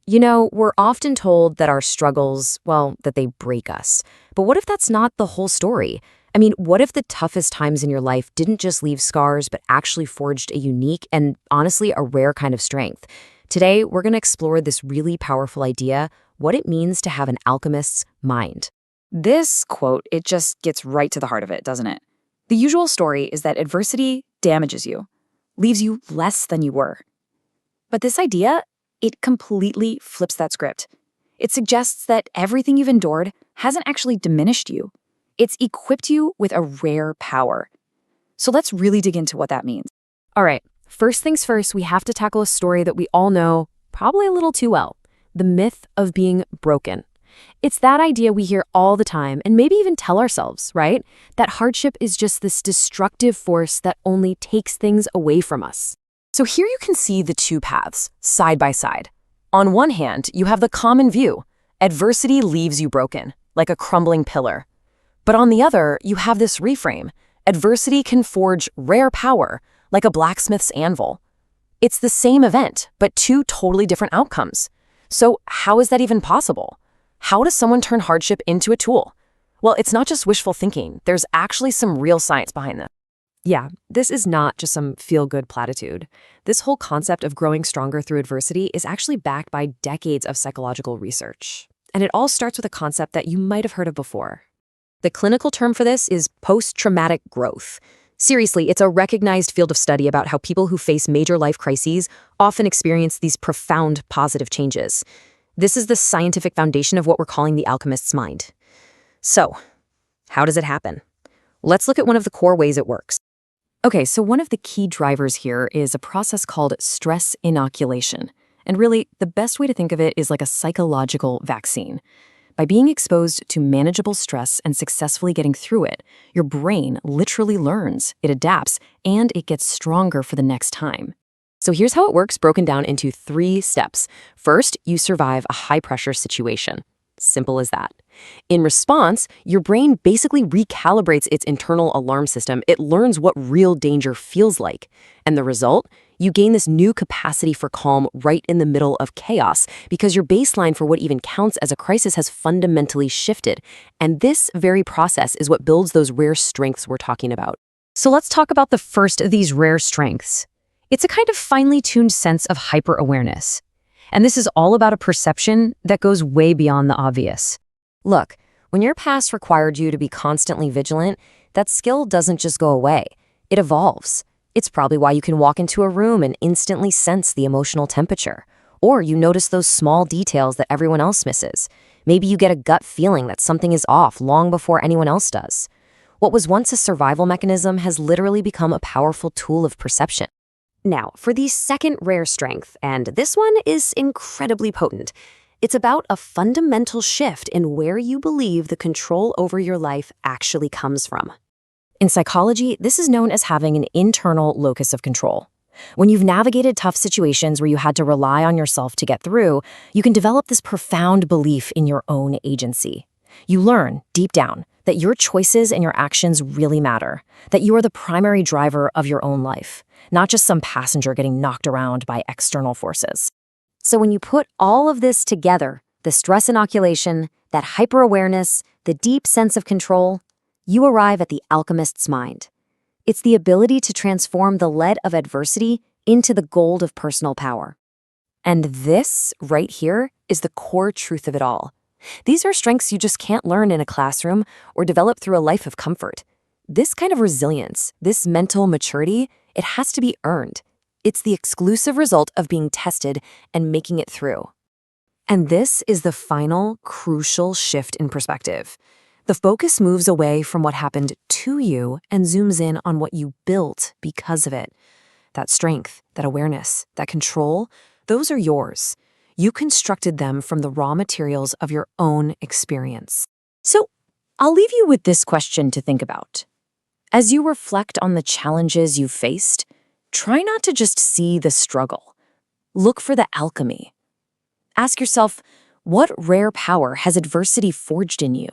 You know, we're often told that our struggles, well, that they break us. But what if that's not the whole story? I mean, what if the toughest times in your life didn't just leave scars, but actually forged a unique and honestly a rare kind of strength? Today, we're going to explore this really powerful idea, what it means to have an alchemist's mind. This quote, it just gets right to the heart of it, doesn't it? The usual story is that adversity damages you, leaves you less than you were. But this idea, it completely flips that script. It suggests that everything you've endured hasn't actually diminished you. It's equipped you with a rare power. So let's really dig into what that means. All right, first things first, we have to tackle a story that we all know probably a little too well, the myth of being broken. It's that idea we hear all the time and maybe even tell ourselves, right? That hardship is just this destructive force that only takes things away from us. So here you can see the two paths, side by side. On one hand, you have the common view. Adversity leaves you broken, like a crumbling pillar. But on the other, you have this reframe. Adversity can forge rare power, like a blacksmith's anvil. It's the same event, but two totally different outcomes. So how is that even possible? How does someone turn hardship into a tool? Well, it's not just wishful thinking. There's actually some real science behind this. Yeah, this is not just some feel-good platitude. This whole concept of growing stronger through adversity is actually backed by decades of psychological research. And it all starts with a concept that you might have heard of before. The clinical term for this is post-traumatic growth. Seriously, it's a recognized field of study about how people who face major life crises often experience these profound positive changes. This is the scientific foundation of what we're calling the alchemist's mind. So, how does it happen? Let's look at one of the core ways it works. Okay, so one of the key drivers here is a process called stress inoculation. And really, the best way to think of it is like a psychological vaccine. By being exposed to manageable stress and successfully getting through it, your brain literally learns, it adapts, and it gets stronger for the next time. So here's how it works, broken down into 3 steps. First, you survive a high-pressure situation. Simple as that. In response, your brain basically recalibrates its internal alarm system. It learns what real danger feels like. And the result? You gain this new capacity for calm right in the middle of chaos because your baseline for what even counts as a crisis has fundamentally shifted. And this very process is what builds those rare strengths we're talking about. So let's talk about the first of these rare strengths. It's a kind of finely tuned sense of hyper-awareness. And this is all about a perception that goes way beyond the obvious. Look, when your past required you to be constantly vigilant, that skill doesn't just go away. It evolves. It's probably why you can walk into a room and instantly sense the emotional temperature. Or you notice those small details that everyone else misses. Maybe you get a gut feeling that something is off long before anyone else does. What was once a survival mechanism has literally become a powerful tool of perception. Now, for the second rare strength, and this one is incredibly potent. It's about a fundamental shift in where you believe the control over your life actually comes from. In psychology, this is known as having an internal locus of control. When you've navigated tough situations where you had to rely on yourself to get through, you can develop this profound belief in your own agency. You learn, deep down, that your choices and your actions really matter, that you are the primary driver of your own life, not just some passenger getting knocked around by external forces. So when you put all of this together, the stress inoculation, that hyper-awareness, the deep sense of control, you arrive at the alchemist's mind. It's the ability to transform the lead of adversity into the gold of personal power. And this, right here, is the core truth of it all. These are strengths you just can't learn in a classroom or develop through a life of comfort. This kind of resilience, this mental maturity, it has to be earned. It's the exclusive result of being tested and making it through. And this is the final, crucial shift in perspective. The focus moves away from what happened to you and zooms in on what you built because of it. That strength, that awareness, that control, those are yours. You constructed them from the raw materials of your own experience. So, I'll leave you with this question to think about. As you reflect on the challenges you've faced, try not to just see the struggle. Look for the alchemy. Ask yourself, what rare power has adversity forged in you?